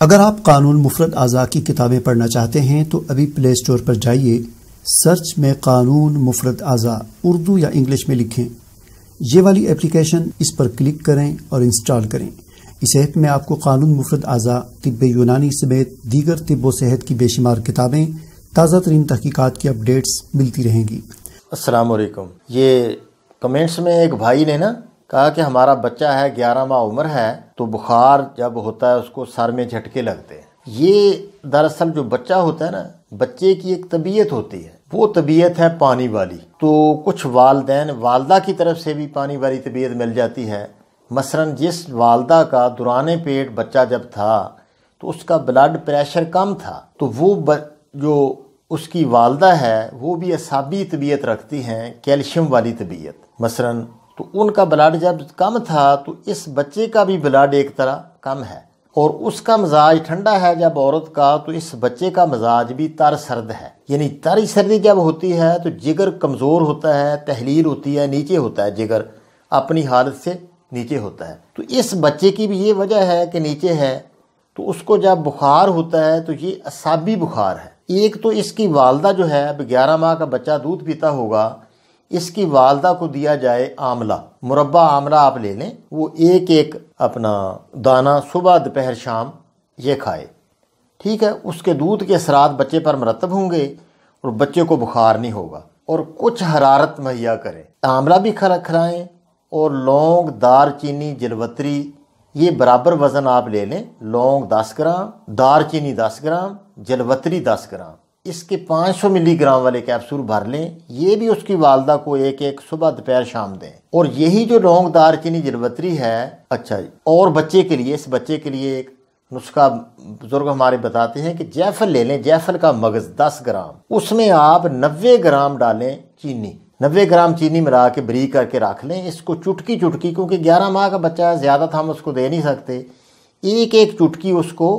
اگر آپ قانون مفرد اعضاء کی کتابیں پڑھنا چاہتے ہیں تو ابھی پلے اسٹور پر جائیے، سرچ میں قانون مفرد اعضاء اردو یا انگلش میں لکھیں۔ یہ والی اپلیکیشن اس پر کلک کریں اور انسٹال کریں۔ اس ایپ میں آپ کو قانون مفرد اعضاء، طب یونانی سمیت دیگر طب و صحت کی بے شمار کتابیں، تازہ ترین تحقیقات کی اپڈیٹس ملتی رہیں گی۔ السلام علیکم۔ یہ کمنٹس میں ایک بھائی نے کہا کہ ہمارا بچہ ہے، 11 ماہ عمر ہے، تو بخار جب ہوتا ہے اس کو سر میں جھٹکے لگتے ہیں۔ یہ دراصل جو بچہ ہوتا ہے نا، بچے کی ایک طبیعت ہوتی ہے، وہ طبیعت ہے پانی والی۔ تو کچھ والدین، والدہ کی طرف سے بھی پانی والی طبیعت مل جاتی ہے۔ مثلا جس والدہ کا دوران پیٹ بچہ جب تھا تو اس کا بلڈ پریشر کم تھا، تو وہ جو اس کی والدہ ہے وہ بھی اعصابی طبیعت رکھتی ہیں، کیلشیم والی طبیعت مثلا، تو ان کا بلڈ جب کم تھا تو اس بچے کا بھی بلڈ ایک طرح کم ہے، اور اس کا مزاج ٹھنڈا ہے جب عورت کا، تو اس بچے کا مزاج بھی تر سرد ہے۔ یعنی تر سردی جب ہوتی ہے تو جگر کمزور ہوتا ہے، تحلیل ہوتی ہے، نیچے ہوتا ہے جگر، اپنی حالت سے نیچے ہوتا ہے۔ تو اس بچے کی بھی یہ وجہ ہے کہ نیچے ہے، تو اس کو جب بخار ہوتا ہے تو یہ اعصابی بخار ہے۔ ایک تو اس کی والدہ جو ہے، اب 11 ماہ کا بچہ دودھ پیتا ہوگا، اس کی والدہ کو دیا جائے آملہ، مربع آملہ آپ لے لیں، وہ ایک اپنا دانہ صبح دوپہر شام یہ کھائے، ٹھیک ہے؟ اس کے دودھ کے اثرات بچے پر مرتب ہوں گے اور بچے کو بخار نہیں ہوگا، اور کچھ حرارت مہیا کریں۔ آملہ بھی کھلائیں، اور لونگ، دار چینی، جلوتری، یہ برابر وزن آپ لے لیں۔ لونگ 10 گرام، دار چینی 10 گرام، جلوتری 10 گرام، اس کے 500 ملی گرام والے کیپسول بھر لیں۔ یہ بھی اس کی والدہ کو ایک صبح دوپہر شام دیں۔ اور یہی جو لونگ، دار چینی، جلوتری ہے، اچھا جی، اور بچے کے لیے، اس بچے کے لیے ایک نسخہ بزرگ ہمارے بتاتے ہیں کہ جیفل لے لیں، جیفل کا مغز 10 گرام، اس میں آپ 90 گرام ڈالیں چینی، 90 گرام چینی ملا کے بریک کر کے رکھ لیں۔ اس کو چٹکی چٹکی، کیونکہ 11 ماہ کا بچہ ہے، زیادہ ہم اس کو دے نہیں سکتے، ایک چٹکی اس کو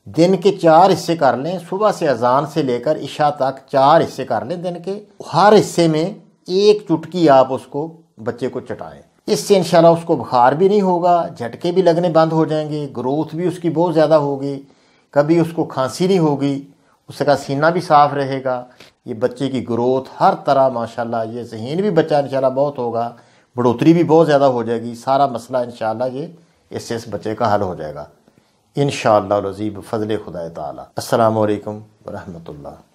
دن کے 4 حصے کر لیں، صبح سے اذان سے لے کر عشاء تک 4 حصے کر لیں دن کے، ہر حصے میں ایک چٹکی آپ اس کو بچے کو چٹائیں۔ اس سے انشاءاللہ اس کو بخار بھی نہیں ہوگا، جھٹکے بھی لگنے بند ہو جائیں گے، گروتھ بھی اس کی بہت زیادہ ہوگی، کبھی اس کو کھانسی نہیں ہوگی، اس کا سینہ بھی صاف رہے گا۔ یہ بچے کی گروتھ ہر طرح ماشاءاللہ، یہ ذہین بھی بچہ انشاءاللہ بہت ہوگا، بڑھوتری بھی بہت زیادہ ہو جائے گی، سارا مسئلہ انشاءاللہ یہ اس سے اس بچے کا حل ہو جائے گا انشاءاللہ العزیز بفضل خدا تعالی۔ السلام علیکم ورحمۃ اللہ۔